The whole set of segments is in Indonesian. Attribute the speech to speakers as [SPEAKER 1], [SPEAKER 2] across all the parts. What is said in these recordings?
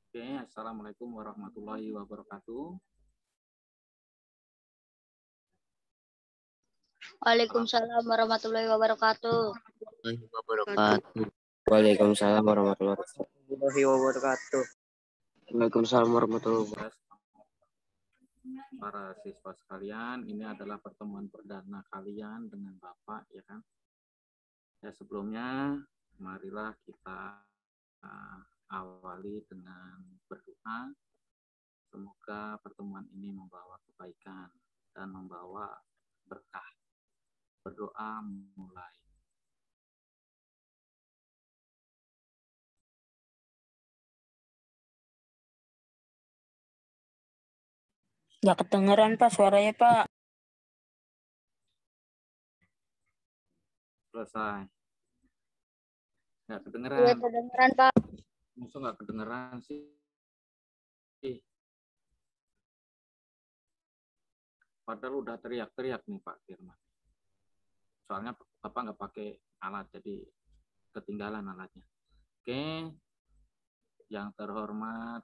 [SPEAKER 1] Oke, assalamualaikum warahmatullahi wabarakatuh.
[SPEAKER 2] Waalaikumsalam warahmatullahi wabarakatuh.
[SPEAKER 3] Waalaikumsalam warahmatullahi wabarakatuh. Waalaikumsalam warahmatullahi wabarakatuh.
[SPEAKER 1] Para siswa sekalian, ini adalah pertemuan perdana kalian dengan Bapak, ya kan? Ya, sebelumnya marilah kita awali dengan berdoa. Semoga pertemuan ini membawa kebaikan dan membawa berkah. Berdoa mulai.
[SPEAKER 4] Nggak kedengeran Pak suaranya Pak.
[SPEAKER 1] Selesai. Nggak kedengeran.
[SPEAKER 2] Iya kedengeran Pak.
[SPEAKER 1] Musuh nggak kedengeran sih. Padahal udah teriak-teriak nih Pak Firman. Soalnya Bapak nggak pakai alat, jadi ketinggalan alatnya. Oke, yang terhormat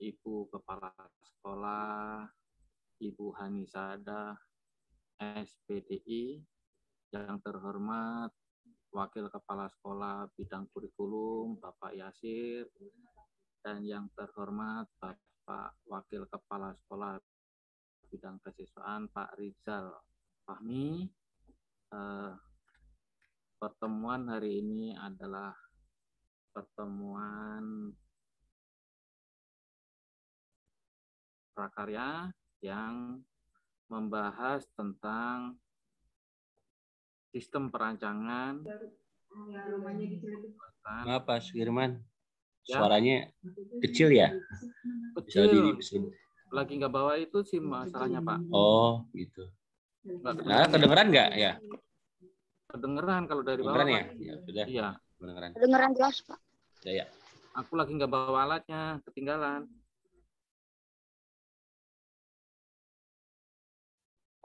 [SPEAKER 1] Ibu Kepala Sekolah, Ibu Hanisada, SPDI, yang terhormat Wakil Kepala Sekolah Bidang Kurikulum, Bapak Yasir, dan yang terhormat Bapak Wakil Kepala Sekolah Bidang Kesiswaan, Pak Rizal Fahmi. Pertemuan hari ini adalah pertemuan prakarya yang membahas tentang sistem perancangan.
[SPEAKER 5] Maaf Pak Firman, suaranya kecil ya?
[SPEAKER 1] Kecil. Lagi nggak bawa itu sih masalahnya Pak.
[SPEAKER 5] Oh gitu. Nah, kedengeran nggak ya?
[SPEAKER 1] Kedengeran kalau dari bawah.
[SPEAKER 5] Kedengeran ya? Ya sudah.
[SPEAKER 1] Iya.
[SPEAKER 5] Kedengeran.
[SPEAKER 2] Kedengeran jelas Pak.
[SPEAKER 5] Ya.
[SPEAKER 1] Aku lagi nggak bawa alatnya, ketinggalan.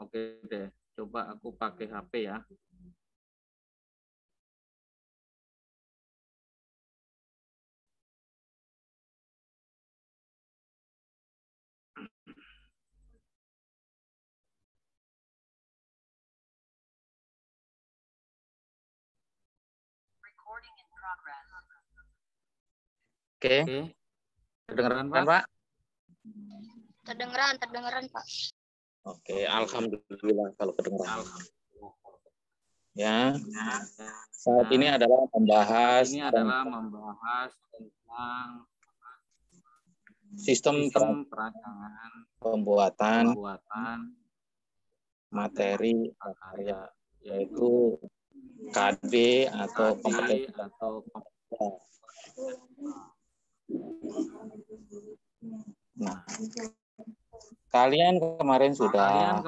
[SPEAKER 1] Oke deh, coba aku pakai HP ya. Oke. Kedengeran Pak?
[SPEAKER 2] Kedengeran Pak.
[SPEAKER 1] Oke, alhamdulillah kalau kedengeran. Ya. Saat ini adalah membahas tentang sistem perancangan pembuatan materi karya, yaitu KD atau kompetensi. Nah, kalian kemarin sudah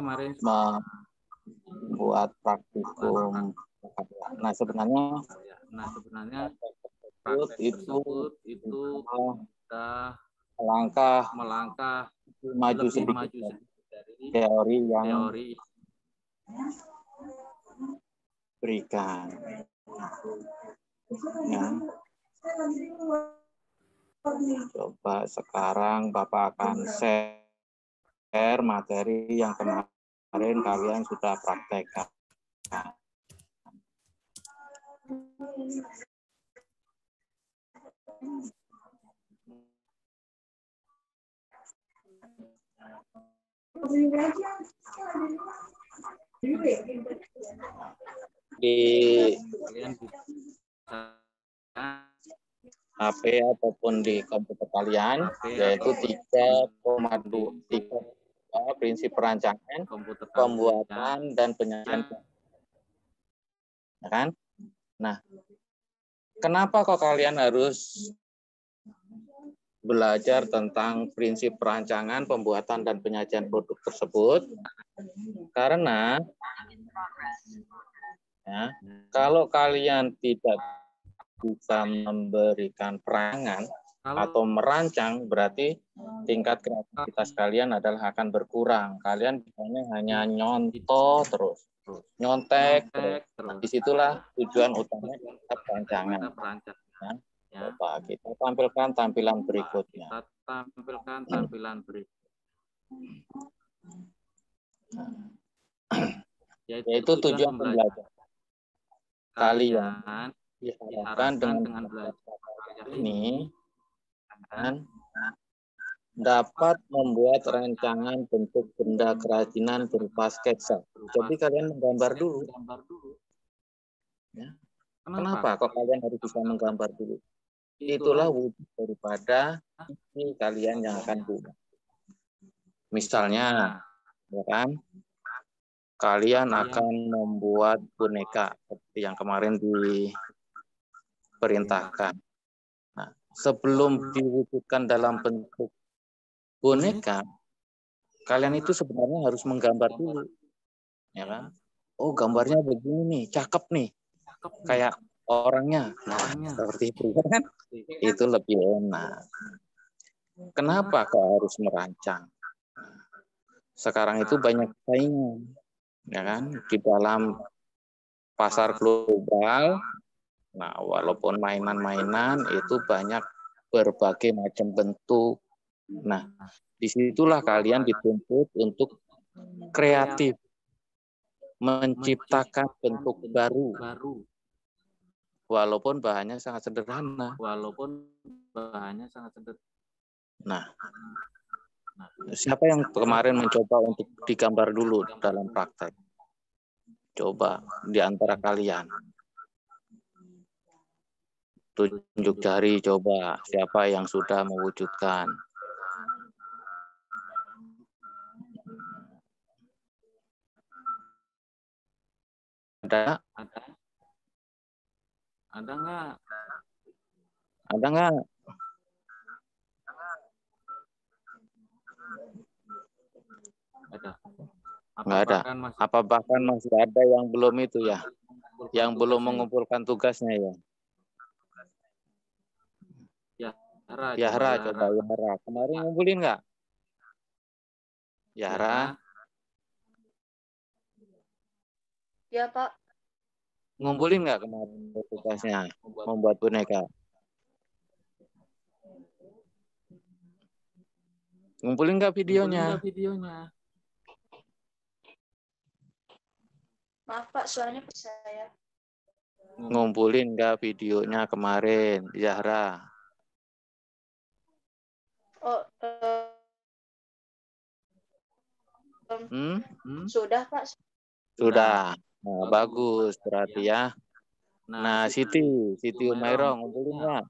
[SPEAKER 1] membuat praktikum. Nah, sebenarnya praktik itu sudah melangkah maju sedikit dari teori yang berikan. Ya. Coba sekarang Bapak akan share materi yang kemarin kalian sudah praktekkan. Di HP ataupun di komputer kalian, yaitu 3,2 prinsip perancangan, pembuatan dan penyajian. Ya kan? Nah, kenapa kok kalian harus belajar tentang prinsip perancangan, pembuatan dan penyajian produk tersebut? Karena ya, kalau kalian tidak bisa memberikan perangan atau merancang, berarti tingkat kreativitas kalian adalah akan berkurang. Kalian biasanya hanya nyontoh terus, nyontek terus. Nah, disitulah tujuan utama kita perancangan. Ya. Coba kita tampilkan tampilan berikutnya. Yaitu tujuan pembelajaran. Kalian diharapkan dengan belajar ini dan dapat membuat rancangan bentuk benda kerajinan berupa sketsa. Jadi kalian menggambar dulu. Ya. Kenapa kok kalian harus bisa menggambar dulu? Itulah wujud daripada ini kalian yang akan buat. Misalnya, ya kan, kalian akan membuat boneka seperti yang kemarin diperintahkan. Nah, sebelum diwujudkan dalam bentuk boneka, kalian itu sebenarnya harus menggambar dulu, ya kan? Oh, gambarnya begini nih, cakep nih, kayak orangnya. Nah, seperti itu kan? Itu lebih enak. Kenapa kok harus merancang? Sekarang itu banyak saingan, ya kan? Di dalam pasar global. Nah, walaupun mainan-mainan itu banyak berbagai macam bentuk. Nah, disitulah kalian dituntut untuk kreatif, menciptakan bentuk baru. Walaupun bahannya sangat sederhana. Nah, siapa yang kemarin mencoba untuk digambar dulu dalam praktek? Coba di antara kalian. Tunjuk jari, coba siapa yang sudah mewujudkan. Ada?
[SPEAKER 5] Ada nggak?
[SPEAKER 1] Ada nggak?
[SPEAKER 5] Ada.
[SPEAKER 1] Nggak ada. Apa bahkan masih ada yang belum itu ya? Yang belum mengumpulkan tugasnya ya? Yahra, coba Yahra. Kemarin ngumpulin nggak? Yahra?
[SPEAKER 2] Ya, Pak.
[SPEAKER 1] Ngumpulin nggak kemarin tugasnya? Membuat boneka. Ngumpulin nggak videonya?
[SPEAKER 2] Maaf, Pak, suaranya saya.
[SPEAKER 1] Ngumpulin nggak videonya kemarin, Yahra?
[SPEAKER 2] Oh, sudah, Pak.
[SPEAKER 1] Sudah. Nah, bagus berarti ya. Nah, Siti Umairah ngumpulin nggak?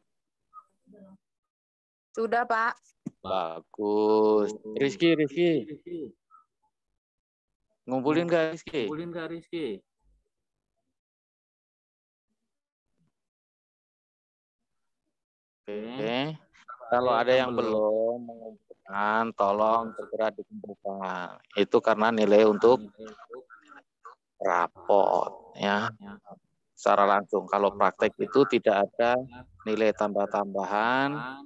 [SPEAKER 4] Sudah, Pak.
[SPEAKER 1] Bagus. Rizky. Ngumpulin nggak Rizky? Oke. Kalau ada yang belum mengumpulkan, tolong segera dikumpulkan. Itu karena nilai untuk rapot, ya. Secara langsung. Kalau praktek itu tidak ada nilai tambah-tambahan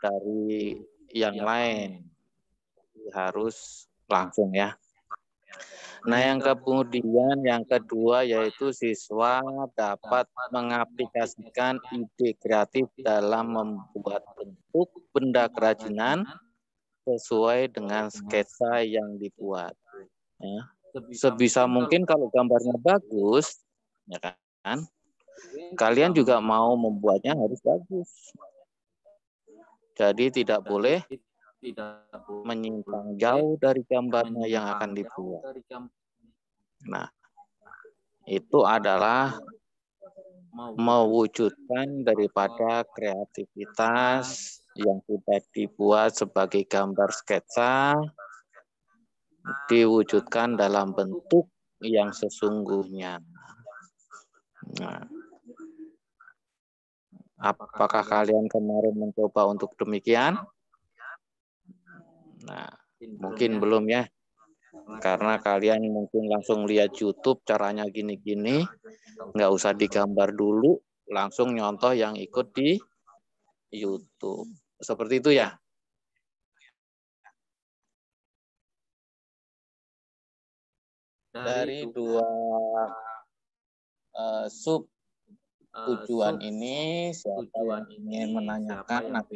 [SPEAKER 1] dari yang lain. Harus langsung ya. Nah, yang kemudian yang kedua yaitu siswa dapat mengaplikasikan ide kreatif dalam membuat bentuk benda kerajinan sesuai dengan sketsa yang dibuat. Ya. Sebisa mungkin kalau gambarnya bagus, ya kan? Kalian juga mau membuatnya harus bagus. Jadi tidak boleh menyimpang jauh dari gambarnya yang akan dibuat. Nah, itu adalah mewujudkan daripada kreativitas yang sudah dibuat sebagai gambar sketsa, diwujudkan dalam bentuk yang sesungguhnya. Nah, apakah kalian kemarin mencoba untuk demikian? Nah, mungkin belum ya. Karena kalian mungkin langsung lihat YouTube caranya gini-gini, nggak usah digambar dulu, langsung nyontoh yang ikut di YouTube. Seperti itu ya? Dari dua sub tujuan ini, siapa yang ingin menanyakan atau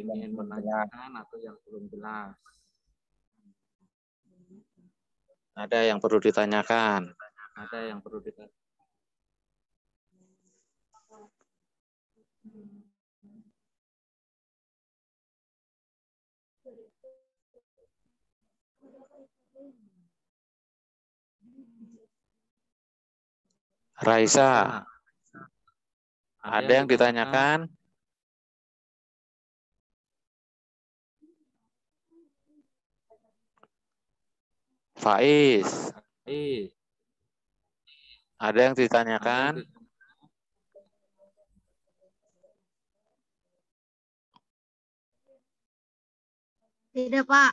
[SPEAKER 1] yang belum jelas. Ada yang perlu ditanyakan. Raisa, ada yang ditanyakan? Faiz, ada yang ditanyakan?
[SPEAKER 6] Tidak, Pak.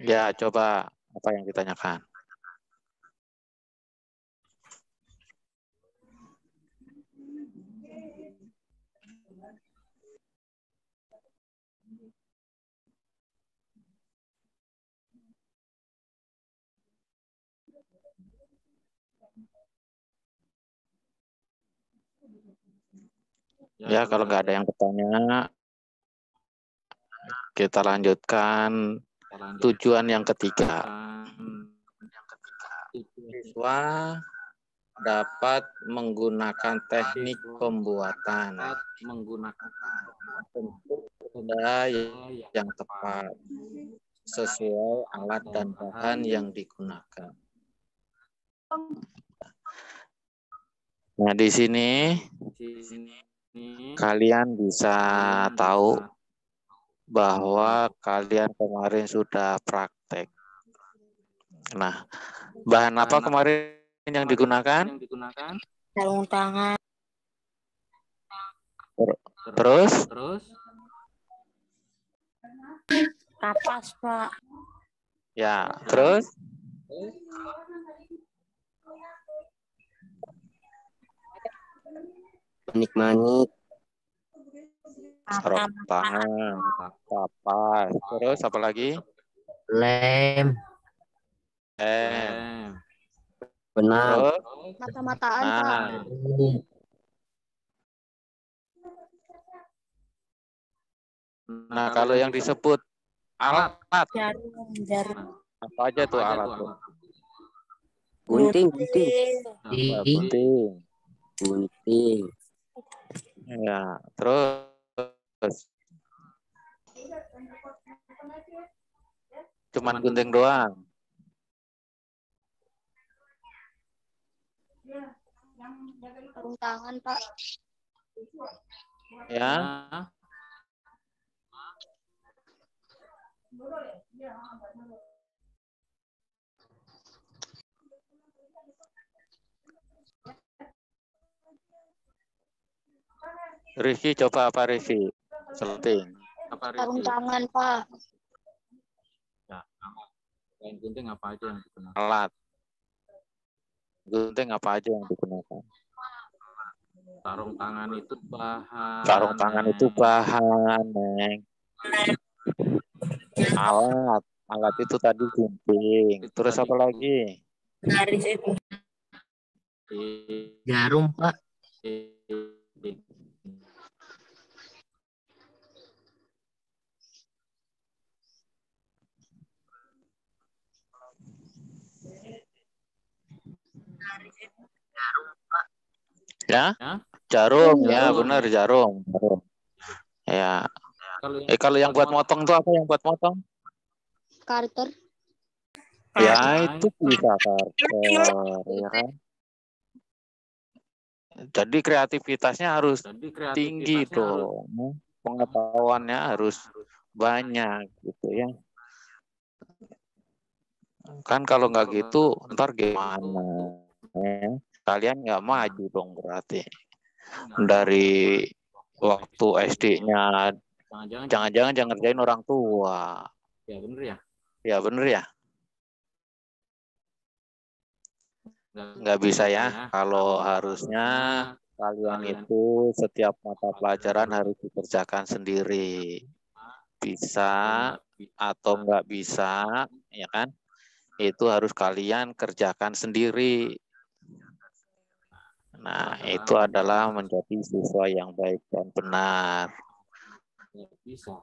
[SPEAKER 1] Ya, coba apa yang ditanyakan? Ya, kalau nggak ada yang bertanya, kita lanjutkan tujuan yang ketiga. Siswa dapat menggunakan teknik pembuatan benda yang tepat sesuai alat dan bahan yang digunakan. Nah, di sini kalian bisa tahu bahwa kalian kemarin sudah praktek. Nah, bahan apa kemarin yang digunakan?
[SPEAKER 4] Sarung tangan.
[SPEAKER 1] Terus?
[SPEAKER 4] Kapas, Pak.
[SPEAKER 1] Ya, terus?
[SPEAKER 3] Manik-manik,
[SPEAKER 1] Sarung tangan, kapas. Terus apa lagi?
[SPEAKER 3] lem, benang,
[SPEAKER 1] Terus?
[SPEAKER 6] Mata-mataan, Pak.
[SPEAKER 1] Nah, nah, kalau yang disebut alat,
[SPEAKER 4] Jarum.
[SPEAKER 1] apa aja tuh alat tuh?
[SPEAKER 3] gunting,
[SPEAKER 1] Ya, gunting. Ya, terus cuman gunting doang.
[SPEAKER 6] Sarung tangan, Pak.
[SPEAKER 1] Ya. Rifki, coba apa Rifki? Selenting.
[SPEAKER 6] Sarung tangan, Pak.
[SPEAKER 1] Gunting apa aja yang digunakan? Alat. Gunting apa aja yang digunakan?
[SPEAKER 5] Sarung tangan itu bahan.
[SPEAKER 1] Sarung tangan itu bahan, Neng. Alat itu tadi gunting. Terus apa lagi?
[SPEAKER 4] Garis itu.
[SPEAKER 3] jarum, Pak.
[SPEAKER 1] Ya? Jarum, ya benar jarum. Ya. Kalau yang buat motong tuh apa yang buat motong?
[SPEAKER 6] Karter.
[SPEAKER 1] Ya itu bisa karter, ya kan? Jadi kreativitasnya harus tinggi dong. Pengetahuannya harus banyak gitu ya. Kan kalau nggak gitu ntar gimana? Ya? Kalian nggak maju dong berarti. Dari waktu SD-nya jangan-jangan jangan ngerjain orang tua.
[SPEAKER 5] Ya bener ya.
[SPEAKER 1] Ya bener ya. Nggak bisa ya. Kalau harusnya kalian itu setiap mata pelajaran harus dikerjakan sendiri. Bisa atau nggak bisa, ya kan? Itu harus kalian kerjakan sendiri. Nah, itu adalah menjadi siswa yang baik dan benar.
[SPEAKER 7] Bisa.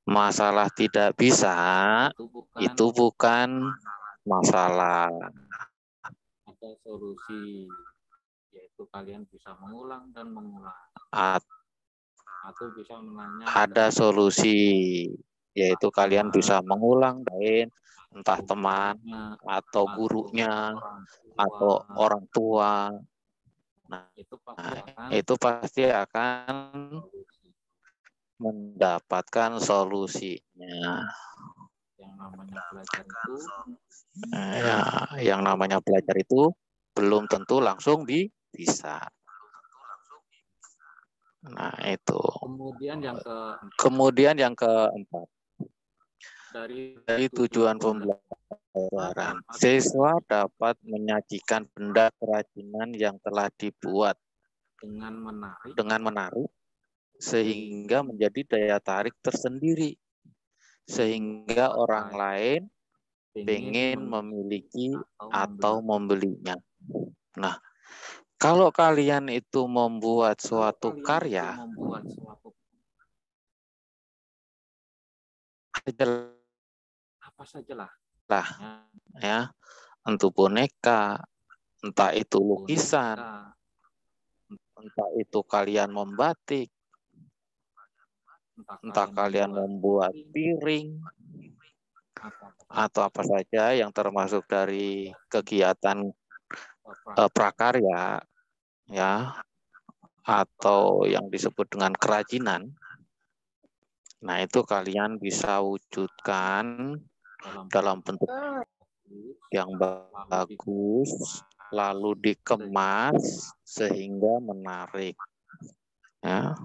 [SPEAKER 1] Masalah tidak bisa itu bukan masalah.
[SPEAKER 7] Ada solusi, yaitu kalian bisa mengulang dan mengulang. Atau bisa menanya.
[SPEAKER 1] Ada solusi, yaitu kalian bisa mengulang dan entah teman atau gurunya atau orang tua. Nah, itu pasti akan mendapatkan solusinya.
[SPEAKER 7] Yang namanya belajar itu,
[SPEAKER 1] yang namanya belajar itu belum tentu langsung bisa. Nah, itu. Kemudian yang keempat. Dari tujuan pembelajaran, siswa dapat menyajikan benda kerajinan yang telah dibuat dengan menarik sehingga menjadi daya tarik tersendiri, sehingga orang lain ingin memiliki atau membelinya. Nah, kalau kalian itu membuat suatu karya,
[SPEAKER 7] apa sajalah,
[SPEAKER 1] ya, entah boneka, entah itu lukisan, entah itu kalian membatik, entah kalian membuat piring, atau apa saja yang termasuk dari kegiatan prakarya, ya, atau yang disebut dengan kerajinan. Nah, itu kalian bisa wujudkan dalam bentuk yang bagus, lalu dikemas sehingga menarik. Ya.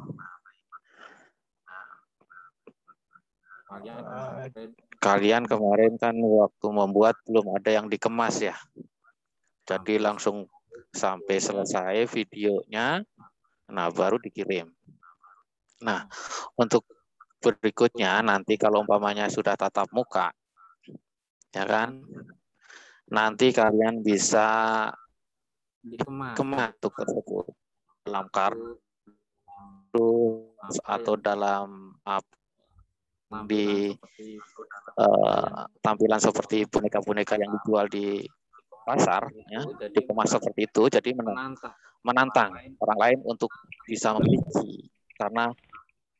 [SPEAKER 1] Kalian kemarin kan waktu membuat belum ada yang dikemas ya. Jadi langsung sampai selesai videonya, nah baru dikirim. Nah, untuk berikutnya nanti kalau umpamanya sudah tatap muka, ya kan, nanti kalian bisa dikemas tersebut dalam kardus atau dalam tampilan seperti boneka-boneka yang dijual di pasar, ya, dikemas seperti itu, jadi menantang orang lain untuk bisa memiliki, karena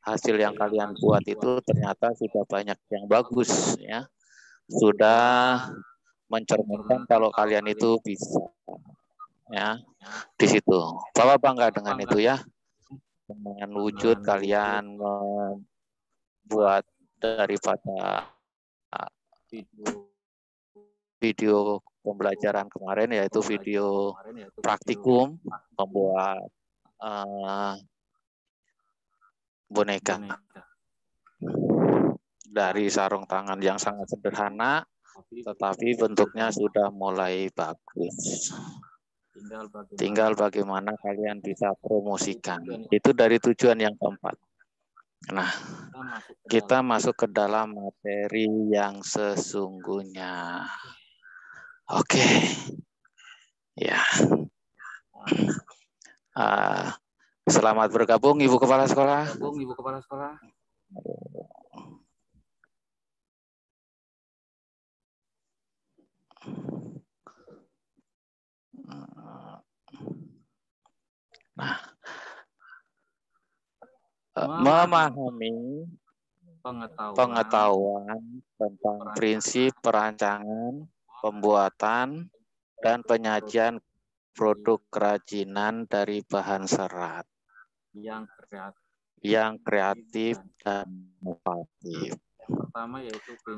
[SPEAKER 1] hasil yang kalian buat itu ternyata sudah banyak yang bagus, ya, sudah mencerminkan kalau kalian itu bisa, ya, di situ. Bapak bangga dengan itu, ya, dengan wujud kalian membuat daripada video pembelajaran kemarin, yaitu video praktikum membuat boneka dari sarung tangan yang sangat sederhana, tetapi bentuknya sudah mulai bagus. Tinggal bagaimana kalian bisa promosikan. Itu dari tujuan yang keempat. Nah, kita masuk ke dalam materi yang sesungguhnya. Oke. Ya. Selamat bergabung Ibu Kepala Sekolah. Nah, memahami pengetahuan tentang prinsip perancangan, pembuatan, dan penyajian produk kerajinan dari bahan serat yang kreatif dan inovatif.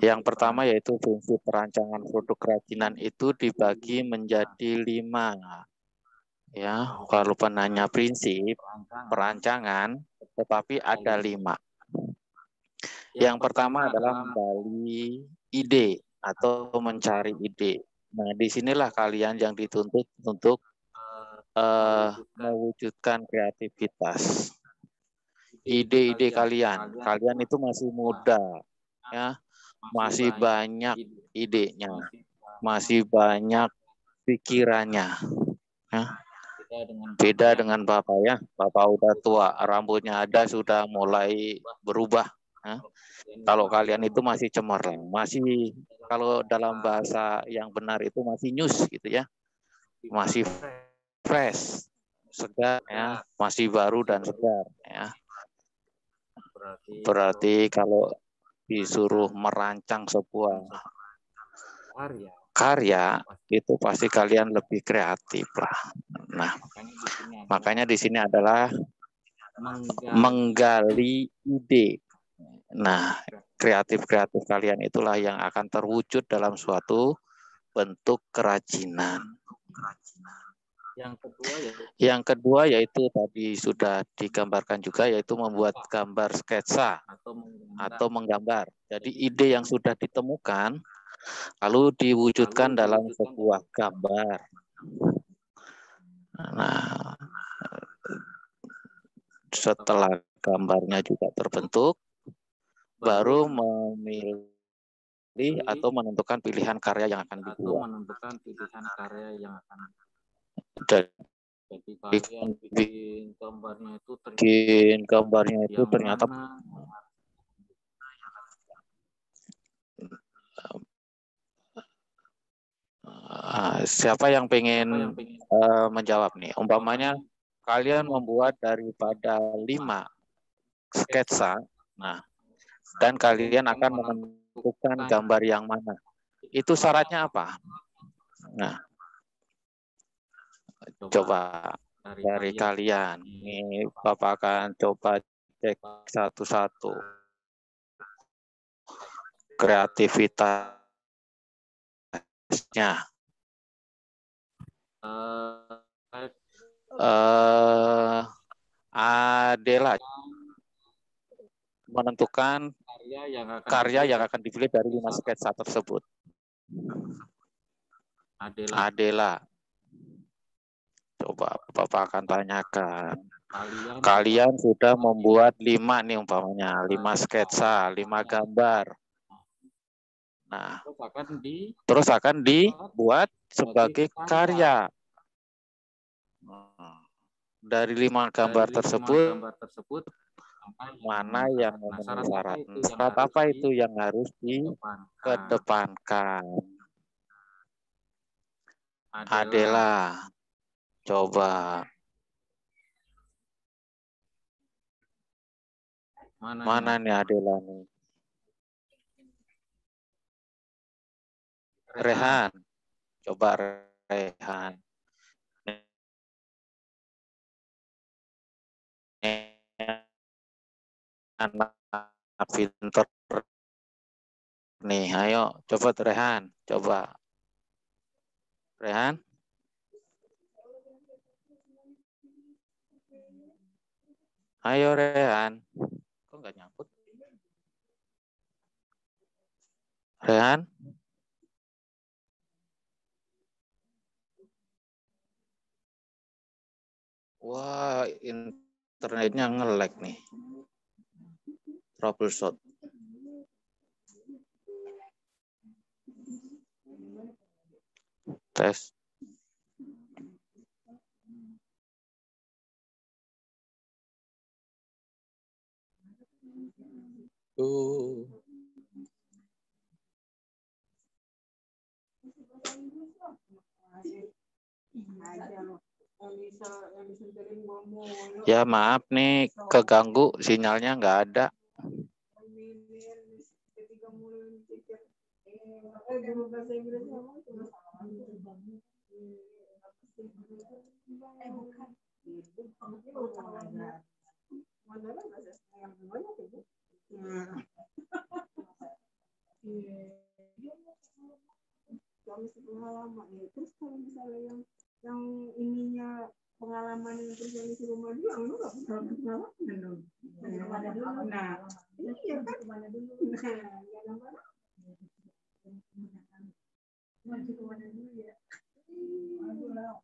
[SPEAKER 1] Yang pertama yaitu prinsip perancangan produk kerajinan itu dibagi menjadi 5. Ya, kalau penanya prinsip perancangan, tetapi ada 5. Yang pertama adalah menggali ide atau mencari ide. Nah, disinilah kalian yang dituntut untuk mewujudkan kreativitas. Ide-ide kalian itu masih muda, ya, masih banyak idenya, masih banyak pikirannya. Ya. Beda dengan Bapak ya. Bapak udah tua, rambutnya ada sudah mulai berubah. Ya. Kalau kalian itu masih cemerlang, masih kalau dalam bahasa yang benar itu masih news gitu ya. Masih fresh, segar ya, masih baru dan segar ya. Berarti kalau disuruh merancang sebuah karya itu pasti kalian lebih kreatif lah. Nah, makanya di sini adalah menggali ide. Nah, kreatif-kreatif kalian itulah yang akan terwujud dalam suatu bentuk kerajinan. Yang kedua yaitu tadi sudah digambarkan juga, yaitu membuat gambar sketsa atau menggambar. Jadi ide yang sudah ditemukan lalu diwujudkan dalam sebuah gambar. Nah, setelah gambarnya juga terbentuk, baru memilih atau menentukan pilihan karya yang akan dibuat. Jadi bikin gambarnya itu ternyata siapa yang pengen menjawab nih? Umpamanya kalian membuat daripada 5 sketsa, nah, dan kalian akan menentukan gambar yang mana. Itu syaratnya apa? Nah, coba dari kalian. Ini Bapak akan coba cek satu-satu. Kreativitasnya. Adela menentukan karya yang akan dipilih dari 5 sketsa tersebut. Adela. Coba Bapak akan tanyakan. Kalian sudah membuat 5 nih umpamanya, 5 sketsa, 5 gambar. Nah, terus akan dibuat sebagai karya. Dari 5 gambar tersebut, mana yang memenuhi syarat? Syarat apa itu yang harus dikedepankan? Adela, coba. Mana nih Adela nih? Rehan, coba Rehan. Anak pinter nih, ayo coba Rehan, coba Rehan. Ayo Rehan, kok nggak nyambut? Rehan, wah internetnya nge-lag nih, troubleshoot. Tes. Ya maaf nih, keganggu sinyalnya nggak ada.
[SPEAKER 8] Terus kalau misalnya yang ininya pengalaman yang terjadi di rumah dia, lu nggak pernah pengalaman dong. Nah, iya kan kemana dulu? Nah, yang mana? Masih kemana dulu ya? Aduh lah,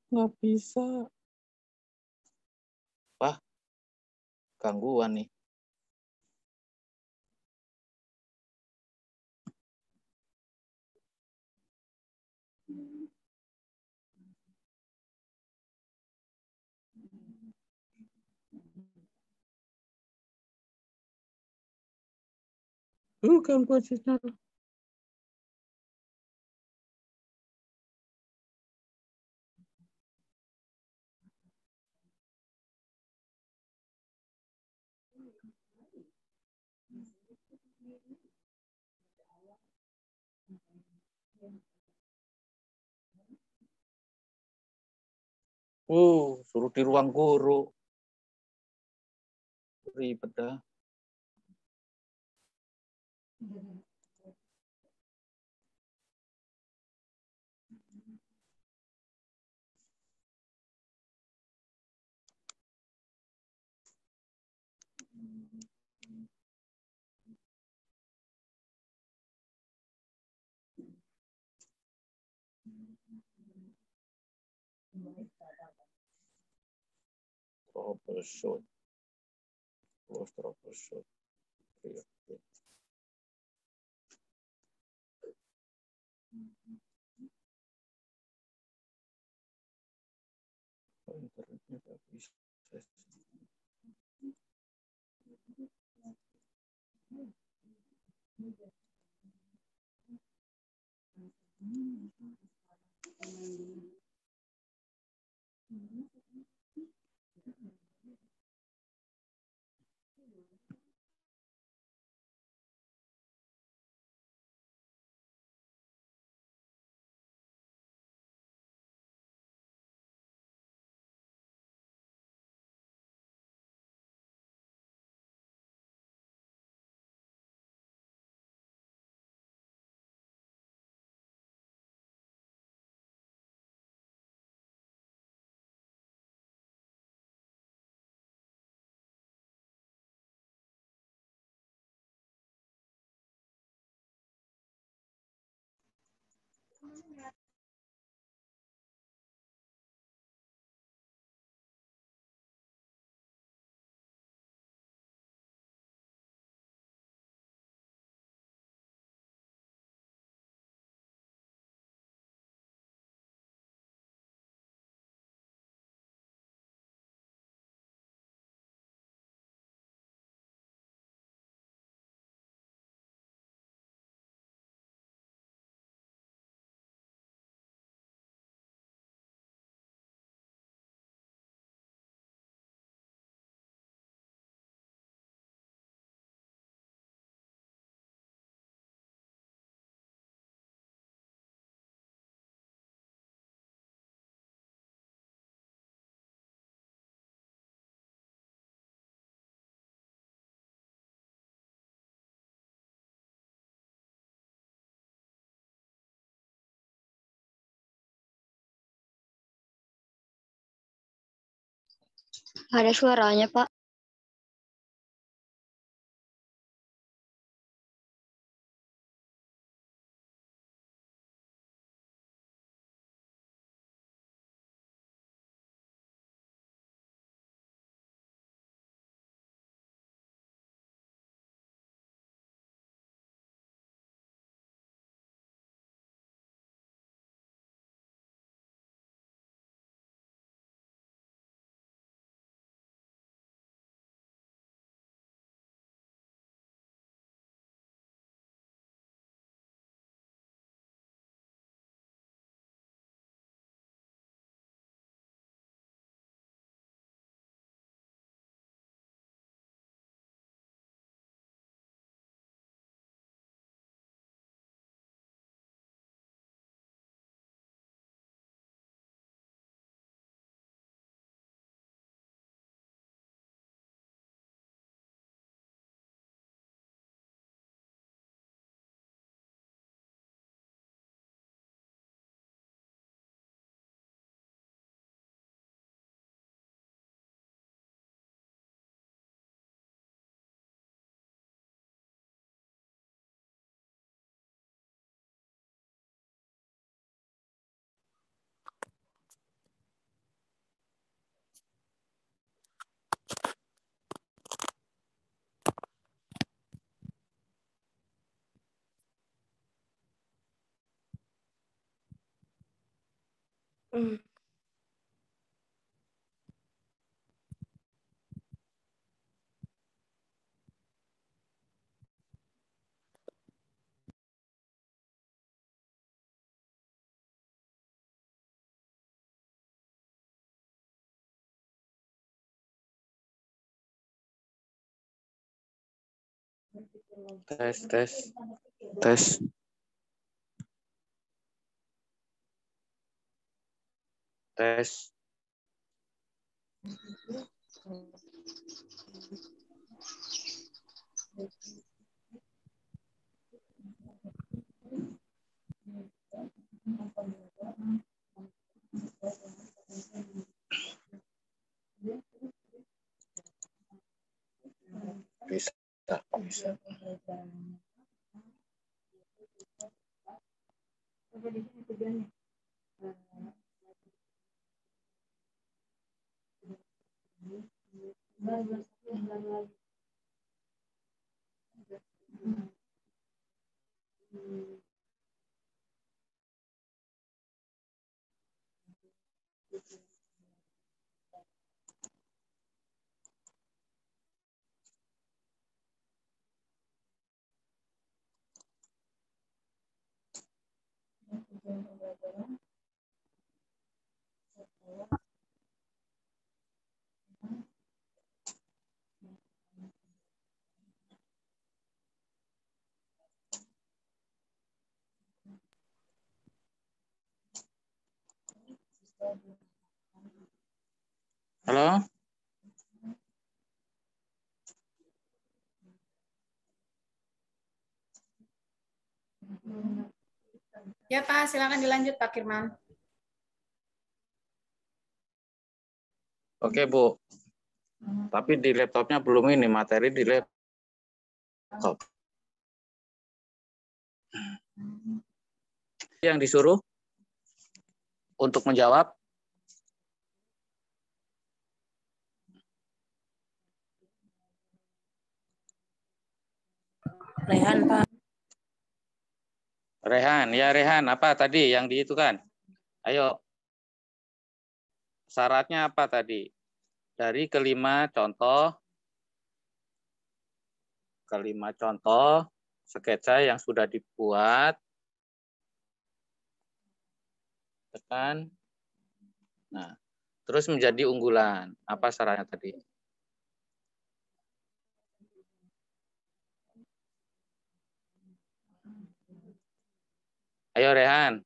[SPEAKER 1] Nggak bisa. Wah, gangguan nih. Bukan posisinya. Suruh di ruang guru. Ribet dah. Troubleshoot. Close troubleshoot. Internetnya nggak bisa.
[SPEAKER 6] Ada suaranya, Pak.
[SPEAKER 1] Tes, tes, tes. Tes. Bisa, bisa. Halo?
[SPEAKER 9] Ya Pak, silakan dilanjut Pak Firman.
[SPEAKER 1] Oke, Bu. Tapi di laptopnya belum ini, materi di laptop. Yang disuruh untuk menjawab?
[SPEAKER 4] Rehan, Pak.
[SPEAKER 1] Rehan, ya Rehan, apa tadi yang di itu kan? Ayo. Syaratnya apa tadi? Dari kelima contoh sketsa yang sudah dibuat. Tekan. Nah, terus menjadi unggulan. Apa syaratnya tadi? Ayo Rehan.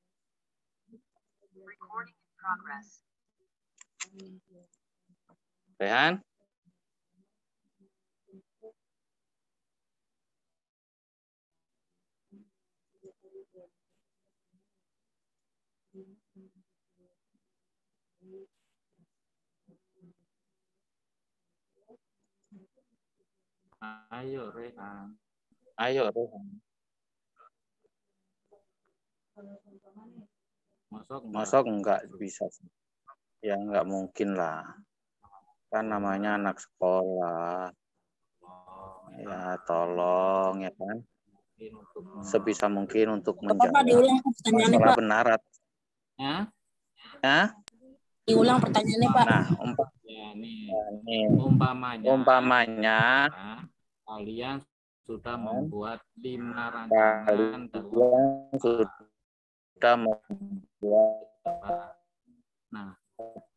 [SPEAKER 1] Rehan?
[SPEAKER 7] Ayo Rehan.
[SPEAKER 1] Ayo Rehan. Masuk enggak bisa. Ya enggak mungkin lah. Kan namanya anak sekolah. Ya tolong ya kan. Sebisa mungkin untuk menjawab.
[SPEAKER 4] Pak, diulang pertanyaannya,
[SPEAKER 1] masalah
[SPEAKER 4] Pak.
[SPEAKER 1] benar.
[SPEAKER 7] Ya?
[SPEAKER 1] Ya?
[SPEAKER 4] Diulang pertanyaannya, Pak.
[SPEAKER 1] Nah, umpamanya
[SPEAKER 7] kalian sudah membuat 5 rancangan
[SPEAKER 1] sudah membuat.
[SPEAKER 7] Nah,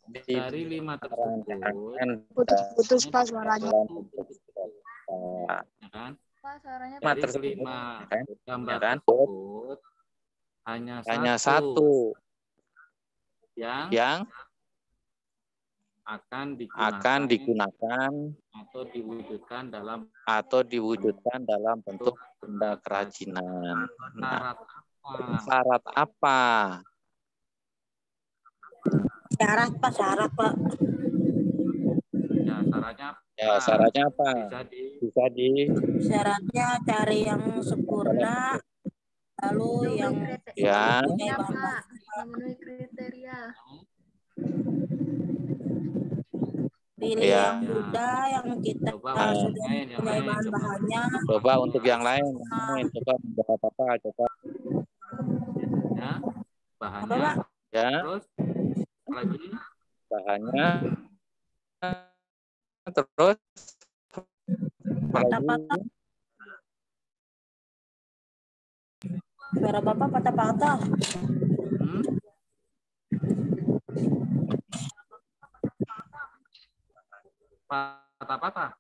[SPEAKER 7] dari 5 tersebut
[SPEAKER 6] Putus Pak suaranya.
[SPEAKER 7] ya kan?
[SPEAKER 6] Pak suaranya
[SPEAKER 7] Dari
[SPEAKER 1] tersebut,
[SPEAKER 7] 5 gambar
[SPEAKER 1] ya kan?
[SPEAKER 7] tersebut hanya satu yang akan digunakan atau diwujudkan dalam bentuk benda kerajinan. Nah, syarat apa?
[SPEAKER 4] Syarat, Pak.
[SPEAKER 7] Ya, syaratnya apa?
[SPEAKER 1] Bisa di
[SPEAKER 4] Syaratnya cari yang sempurna, lalu yang
[SPEAKER 6] memenuhi kriteria.
[SPEAKER 4] pilih yang mudah, yang kita sudah punya bahan-bahannya.
[SPEAKER 1] Coba untuk yang lain. Coba menjawab apa? Coba.
[SPEAKER 7] Ya, bahannya.
[SPEAKER 1] Ya.
[SPEAKER 7] Terus
[SPEAKER 1] bahannya, terus
[SPEAKER 4] Patah-patah. Suara Bapak patah-patah.
[SPEAKER 7] Patah-patah.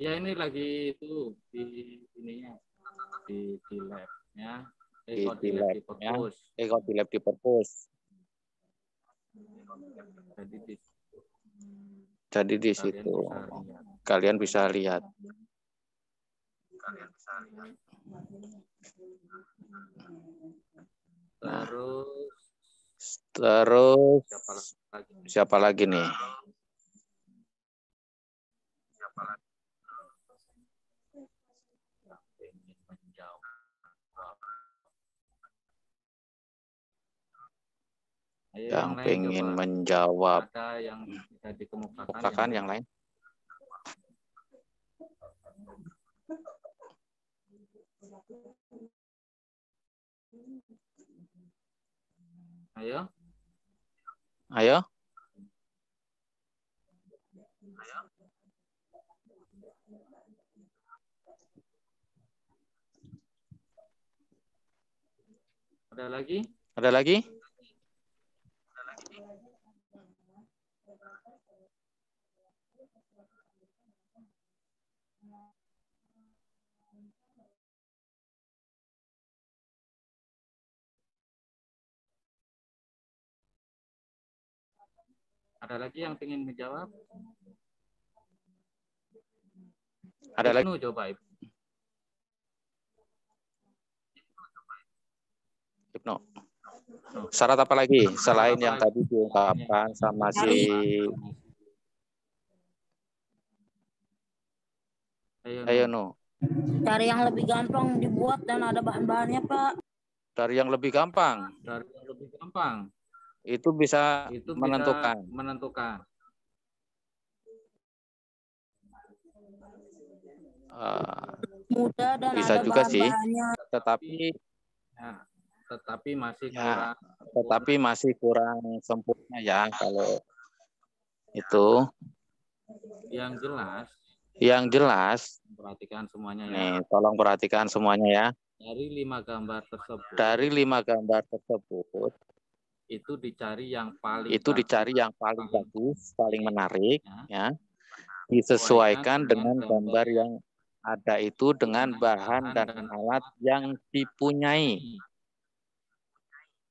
[SPEAKER 7] Ya ini lagi itu di ininya di labnya.
[SPEAKER 1] di labnya, di lab di perpus. Jadi di situ kalian bisa lihat. Nah, terus siapa lagi nih? Yang pengen menjawab.
[SPEAKER 7] Ada yang bisa
[SPEAKER 1] dikemukakan yang lain.
[SPEAKER 7] Ayo.
[SPEAKER 1] Ayo.
[SPEAKER 7] Ada lagi?
[SPEAKER 1] Ada lagi?
[SPEAKER 7] Ada lagi yang ingin menjawab?
[SPEAKER 1] Ada lagi?
[SPEAKER 7] Coba Ibnu.
[SPEAKER 1] Ibnu. Syarat apa lagi selain yang tadi diungkapkan sama si Ayo Nu.
[SPEAKER 4] Cari yang lebih gampang dibuat dan ada bahan-bahannya, Pak.
[SPEAKER 1] Dari yang lebih gampang.
[SPEAKER 7] Dari yang lebih gampang.
[SPEAKER 1] Itu bisa menentukan.
[SPEAKER 4] Mudah dan
[SPEAKER 1] bisa
[SPEAKER 4] ada
[SPEAKER 1] juga sih.
[SPEAKER 4] bahan-bahannya.
[SPEAKER 1] Tetapi masih kurang sempurna ya kalau itu. Yang jelas.
[SPEAKER 7] Perhatikan semuanya ya.
[SPEAKER 1] Nih, tolong perhatikan semuanya ya.
[SPEAKER 7] Dari 5 gambar tersebut. Itu dicari yang paling
[SPEAKER 1] bagus, paling menarik ya. Disesuaikan dengan gambar yang ada itu dengan bahan dan alat yang dipunyai.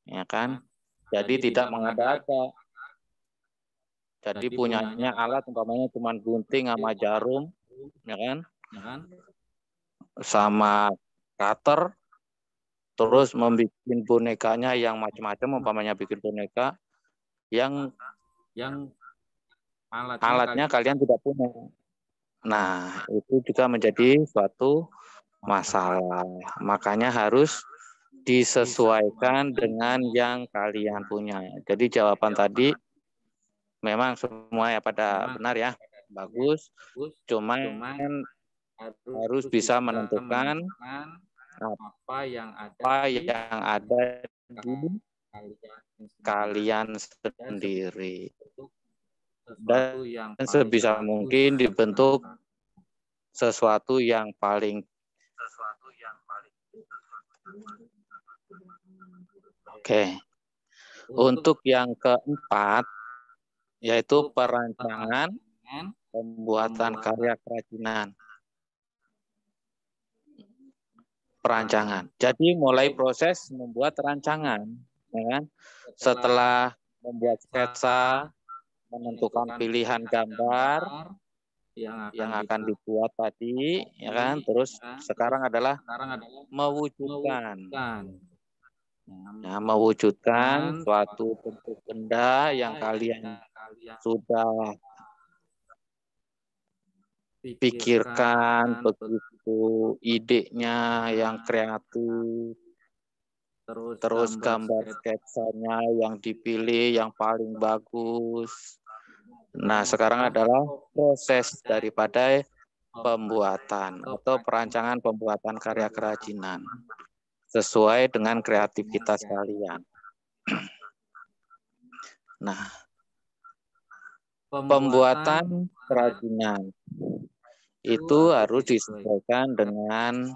[SPEAKER 1] Ya kan? Jadi tidak mengada-ada. Jadi punyanya alat umpamanya cuma gunting sama jarum, ya kan? Sama cutter, terus membuat bonekanya yang macam-macam, umpamanya bikin boneka yang alatnya kalian tidak punya. Nah, itu juga menjadi suatu masalah. Makanya harus disesuaikan dengan yang kalian punya. Jadi jawaban tadi memang semua ya pada benar ya, bagus. Cuman harus bisa menentukan apa yang ada di kalian sendiri. Dan sebisa mungkin dibentuk sesuatu yang paling Oke. Untuk yang keempat yaitu perancangan pembuatan karya kerajinan. Perancangan. Jadi mulai proses membuat rancangan, ya kan? Setelah membuat sketsa, menentukan pilihan gambar yang akan dibuat tadi, ya kan? Terus sekarang adalah mewujudkan. Nah, mewujudkan suatu bentuk benda yang kalian sudah pikirkan, begitu idenya yang kreatif, terus gambar sketsanya yang dipilih yang paling bagus. Nah, sekarang adalah proses daripada pembuatan atau perancangan pembuatan karya kerajinan sesuai dengan kreativitas kalian. Nah, pembuatan kerajinan itu harus disesuaikan dengan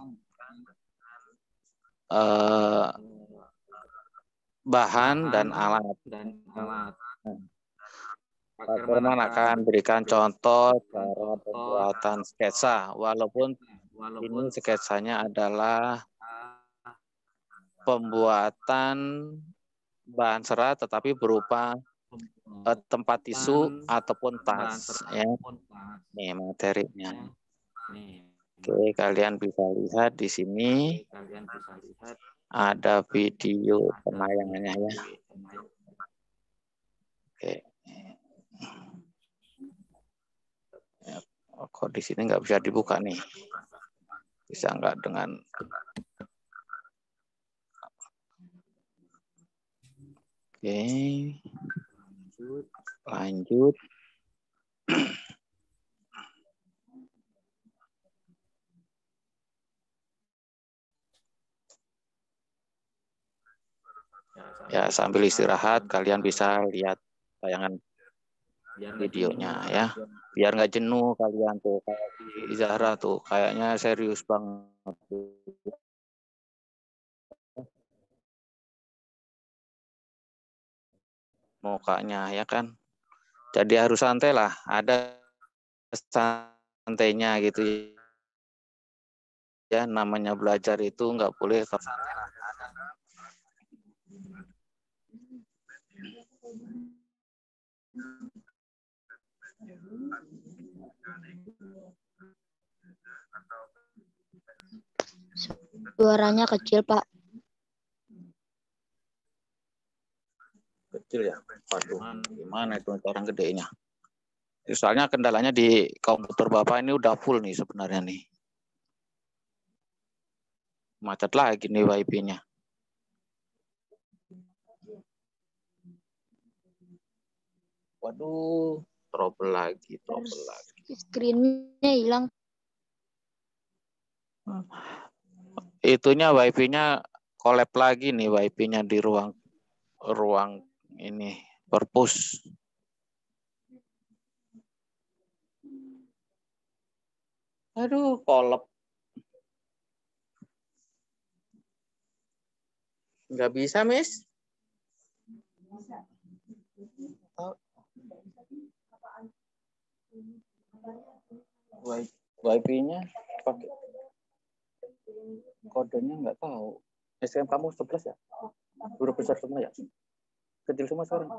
[SPEAKER 1] bahan dan alat. Pak Firman akan berikan contoh cara pembuatan sketsa, walaupun ini sketsanya adalah pembuatan bahan serat tetapi berupa tempat tisu ataupun tas, ya. Nih materinya. Oke, kalian bisa lihat di sini ada video penayangannya, ya. Oke. Kok di sini nggak bisa dibuka nih? Bisa nggak dengan Oke, lanjut. Ya, sambil istirahat kalian bisa lihat tayangan videonya, ya. Biar nggak jenuh kalian tuh. Kayak di Zahra tuh, kayaknya serius banget. Mukanya, ya kan. Jadi harus santai lah, ada santainya gitu ya. Namanya belajar itu nggak boleh santai.
[SPEAKER 6] Suaranya kecil, Pak.
[SPEAKER 1] Kecil ya? Waduh, gimana itu orang gedenya? Soalnya kendalanya di komputer Bapak ini udah full nih sebenarnya nih. Macet lagi nih WiFi-nya. Waduh, trouble lagi.
[SPEAKER 6] Screen-nya hilang.
[SPEAKER 1] Itunya WiFi-nya collab lagi nih, WiFi-nya di ruang ini perpus. Aduh, collab. Nggak bisa, Miss. WiFi-nya pakai kodenya nggak tahu. STM kamu 11 ya? Huruf besar semua ya? Kecil semua sekarang.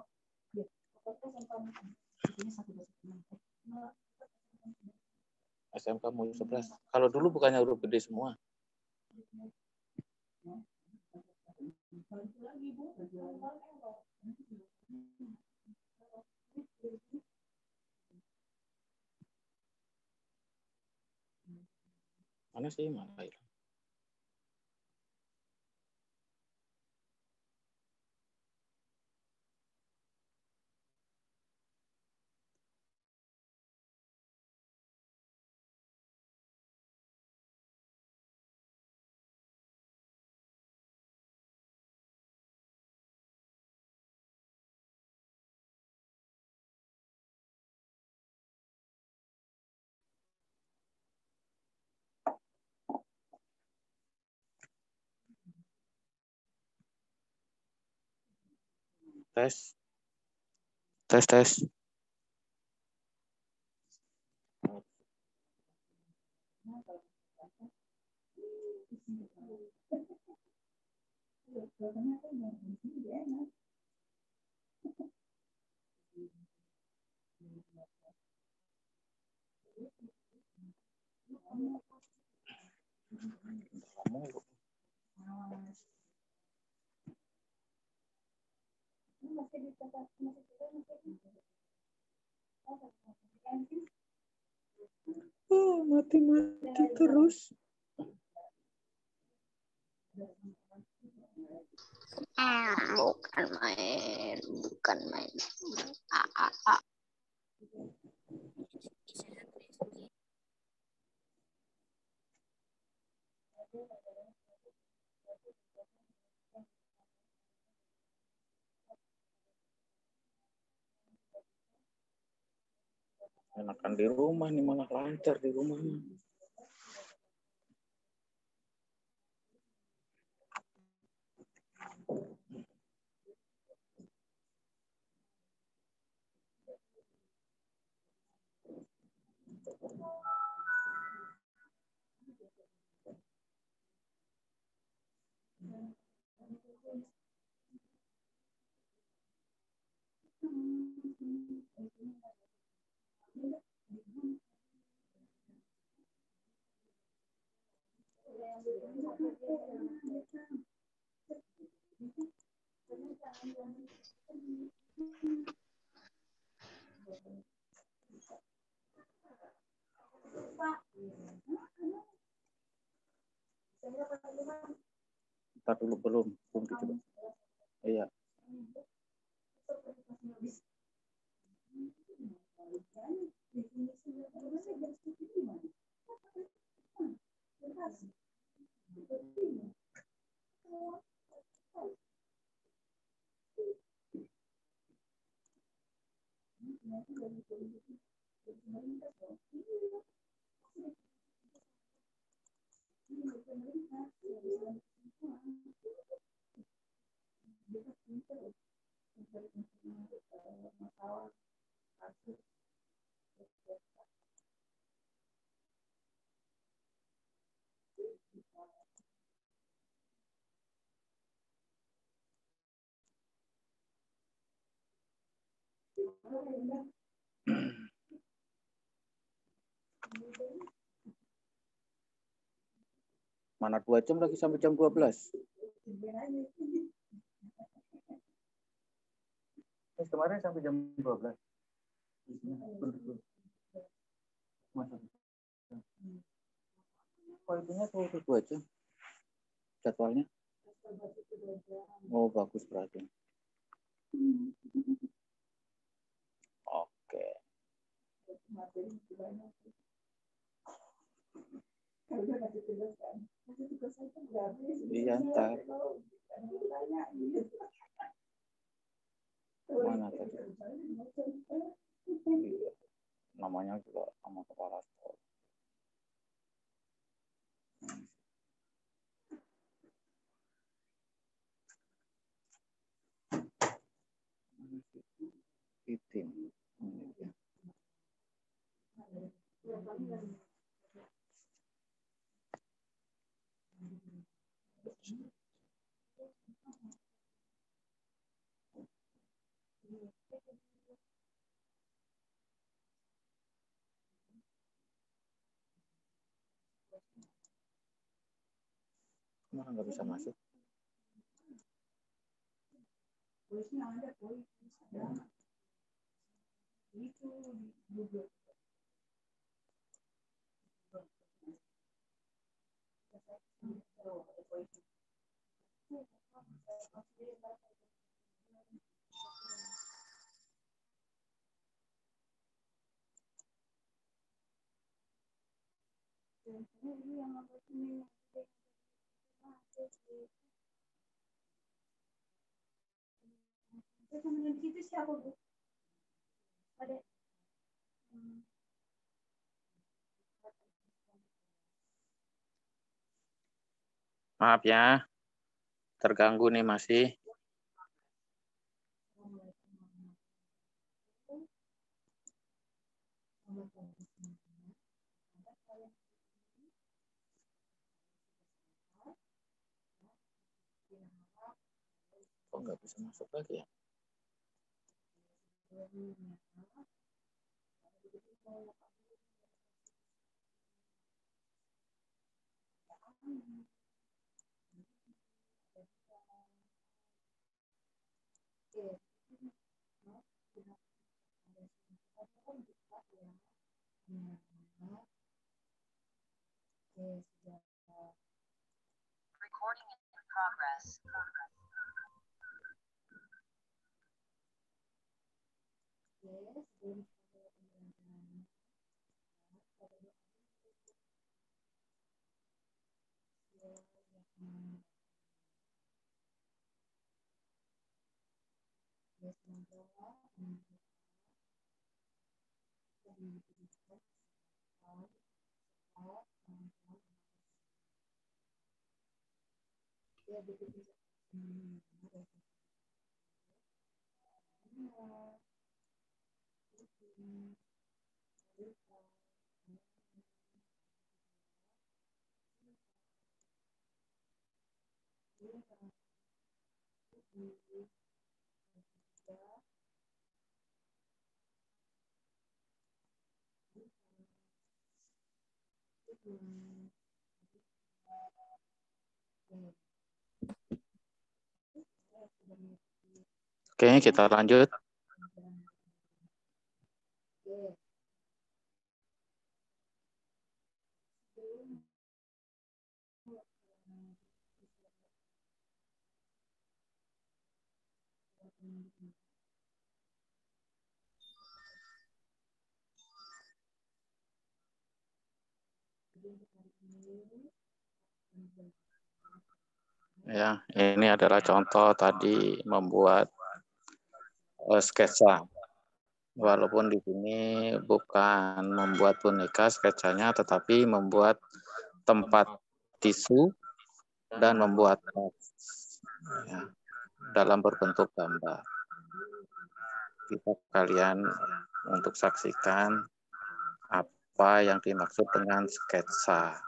[SPEAKER 1] STM kamu 11. Kalau dulu bukannya huruf gede semua. Mana sih, mana ya? Tes. Mati terus.
[SPEAKER 6] Bukan main.
[SPEAKER 1] Enakan di rumah nih, malah lancar di rumah. Ntar dulu belum coba. Iya. Mana 2 jam lagi sampai jam 12. Kemarin sampai jam 12. Oh, itunya tuh 2 jam jadwalnya. Oh, bagus berarti. Oke. Iya, ntar. Mana tadi? Iya. Namanya juga sama kepala sekolah. Itim. Kenapa nggak bisa masuk? Maaf ya, terganggu nih masih. Kok nggak bisa masuk lagi ya?
[SPEAKER 10] Recording in progress.
[SPEAKER 1] Oke, kita lanjut. Ya, ini adalah contoh tadi membuat sketsa. Walaupun di sini bukan membuat boneka sketsanya, tetapi membuat tempat tisu dan membuat ya, dalam berbentuk gambar. Kita kalian untuk saksikan apa yang dimaksud dengan sketsa.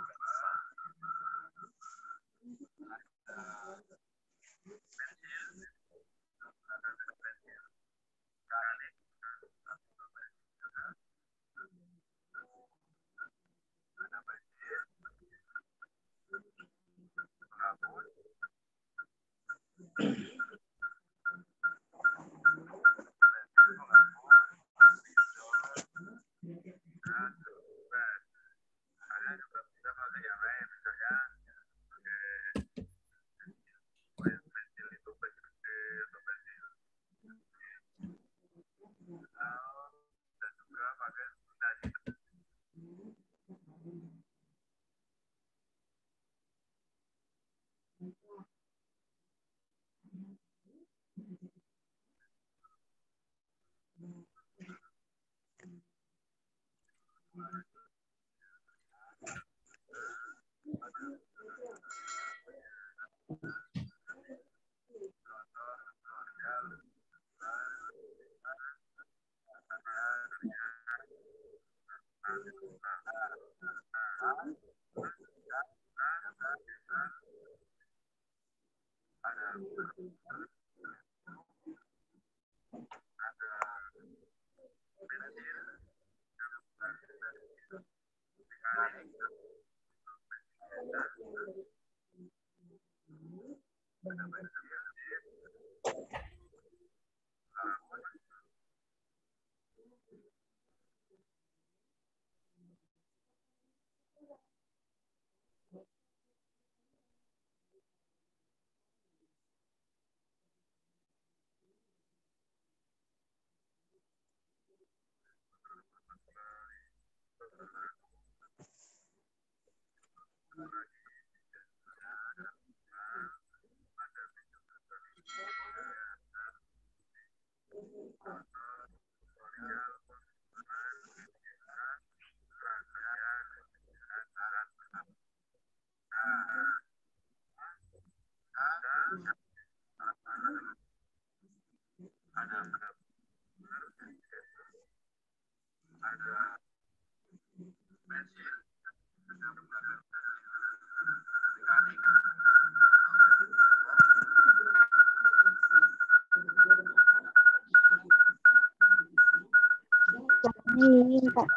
[SPEAKER 6] Pak.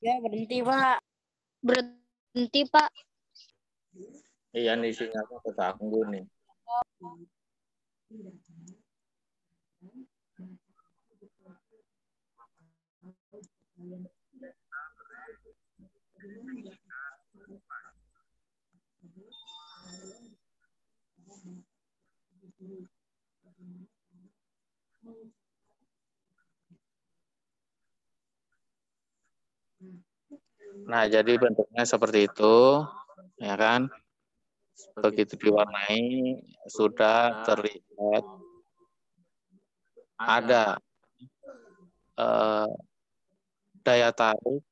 [SPEAKER 4] Ya, berhenti, Pak.
[SPEAKER 6] Berhenti, Pak.
[SPEAKER 1] Iya nih sinyalnya terganggu nih. Nah, jadi bentuknya seperti itu, ya kan? Begitu diwarnai, sudah terlihat ada daya tarik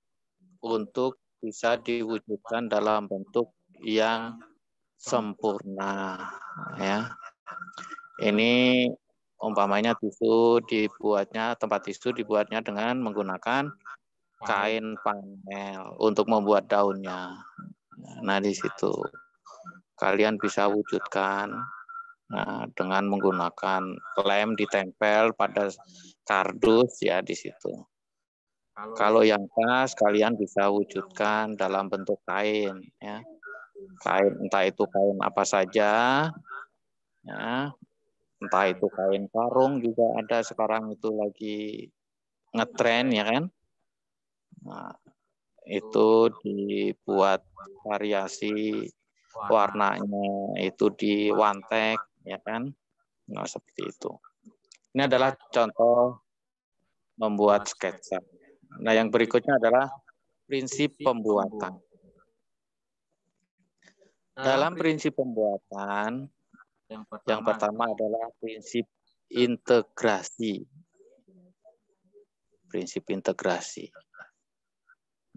[SPEAKER 1] untuk bisa diwujudkan dalam bentuk yang sempurna, ya. Ini umpamanya tisu dibuatnya, tempat tisu dibuatnya dengan menggunakan kain panel untuk membuat daunnya. Nah, di situ kalian bisa wujudkan dengan menggunakan lem ditempel pada kardus ya di situ. Kalau yang pas kalian bisa wujudkan dalam bentuk kain ya. Kain entah itu kain apa saja ya. Entah itu kain karung juga ada sekarang itu lagi ngetren ya kan. Nah, itu dibuat variasi warnanya itu diwantek ya kan. Nah, seperti itu. Ini adalah contoh membuat sketsa. Nah, yang berikutnya adalah prinsip pembuatan. Dalam prinsip pembuatan, yang pertama adalah prinsip integrasi. Prinsip integrasi.